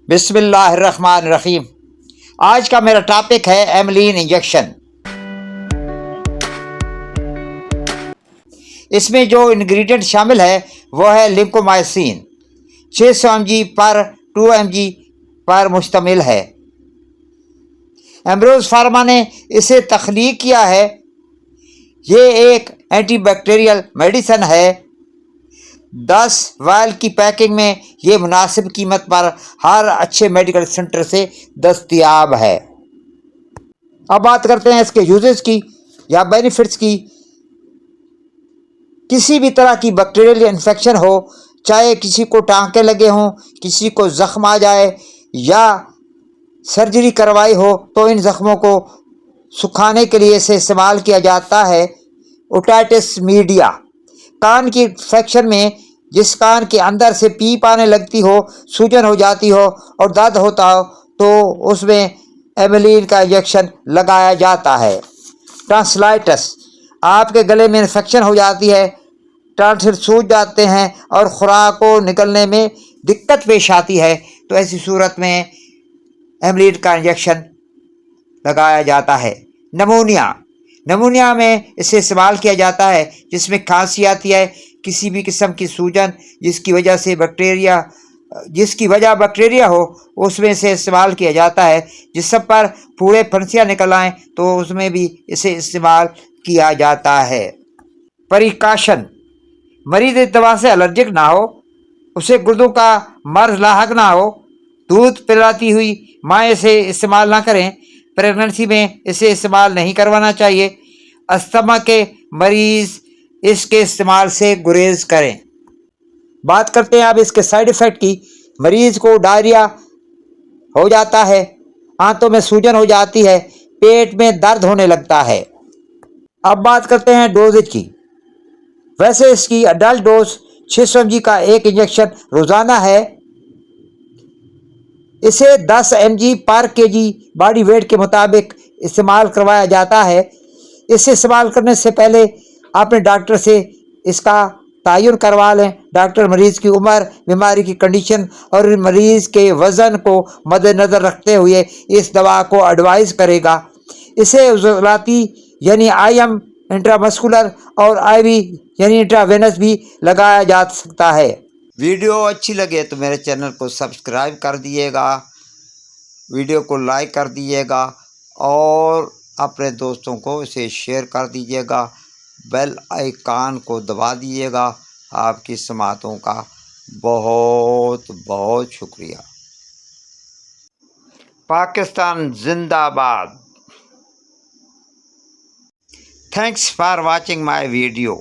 بسم اللہ الرحمن الرحیم۔ آج کا میرا ٹاپک ہے ایملین انجیکشن۔ اس میں جو انگریڈینٹ شامل ہے وہ ہے لنکومائسین، 600 mg پر 2 mg پر مشتمل ہے۔ ایمبروز فارما نے اسے تخلیق کیا ہے۔ یہ ایک اینٹی بیکٹیریل میڈیسن ہے۔ 10 وائل کی پیکنگ میں یہ مناسب قیمت پر ہر اچھے میڈیکل سینٹر سے دستیاب ہے۔ اب بات کرتے ہیں اس کے یوزز کی یا بینیفٹس کی۔ کسی بھی طرح کی بیکٹیریل انفیکشن ہو، چاہے کسی کو ٹانکے لگے ہوں، کسی کو زخم آ جائے یا سرجری کروائی ہو، تو ان زخموں کو سکھانے کے لیے اسے استعمال کیا جاتا ہے۔ اوٹائٹس میڈیا، کان کی انفیکشن میں جس کان کے اندر سے پیپ آنے لگتی ہو، سوجن ہو جاتی ہو اور درد ہوتا ہو، تو اس میں ایملین کا انجیکشن لگایا جاتا ہے۔ ٹانسلائٹس، آپ کے گلے میں انفیکشن ہو جاتی ہے، ٹانسل سوج جاتے ہیں اور خوراک کو نکلنے میں دقت پیش آتی ہے، تو ایسی صورت میں ایملین کا انجیکشن لگایا جاتا ہے۔ نمونیا میں اسے استعمال کیا جاتا ہے جس میں کھانسی آتی ہے، کسی بھی قسم کی سوجن جس کی وجہ بیکٹیریا ہو، اس میں اسے استعمال کیا جاتا ہے۔ جسم پر پھوڑے پھنسیاں نکل آئیں تو اس میں بھی اسے استعمال کیا جاتا ہے۔ پریکاشن، مریض اس دوا سے الرجک نہ ہو، اسے گردوں کا مرض لاحق نہ ہو، دودھ پلاتی ہوئی مائیں اسے استعمال نہ کریں، پریگننسی میں اسے استعمال نہیں کروانا چاہیے۔ استھما کے مریض اس کے استعمال سے گریز کریں۔ بات کرتے ہیں اب اس کے سائیڈ ایفیکٹ کی۔ مریض کو ڈائریا ہو جاتا ہے، آنتوں میں سوجن ہو جاتی ہے، پیٹ میں درد ہونے لگتا ہے۔ اب بات کرتے ہیں ڈوزج کی۔ ویسے اس کی اڈلٹ ڈوز 600 mg کا ایک انجیکشن روزانہ ہے۔ اسے 10 mg پر kg باڈی ویٹ کے مطابق استعمال کروایا جاتا ہے۔ اسے استعمال کرنے سے پہلے اپنے ڈاکٹر سے اس کا تعین کروا لیں۔ ڈاکٹر مریض کی عمر، بیماری کی کنڈیشن اور مریض کے وزن کو مد نظر رکھتے ہوئے اس دوا کو ایڈوائز کرے گا۔ اسے عضلاتی یعنی IM انٹرامسکولر اور IV یعنی انٹراوینس بھی لگایا جا سکتا ہے۔ ویڈیو اچھی لگے تو میرے چینل کو سبسکرائب کر دیجیے گا، ویڈیو کو لائک کر دیجیے گا اور اپنے دوستوں کو اسے شیئر کر دیجیے گا۔ بیل آئیکن کو دبا دیجیے گا۔ آپ کی سماعتوں کا بہت بہت شکریہ۔ پاکستان زندہ باد۔ Thanks for watching my video.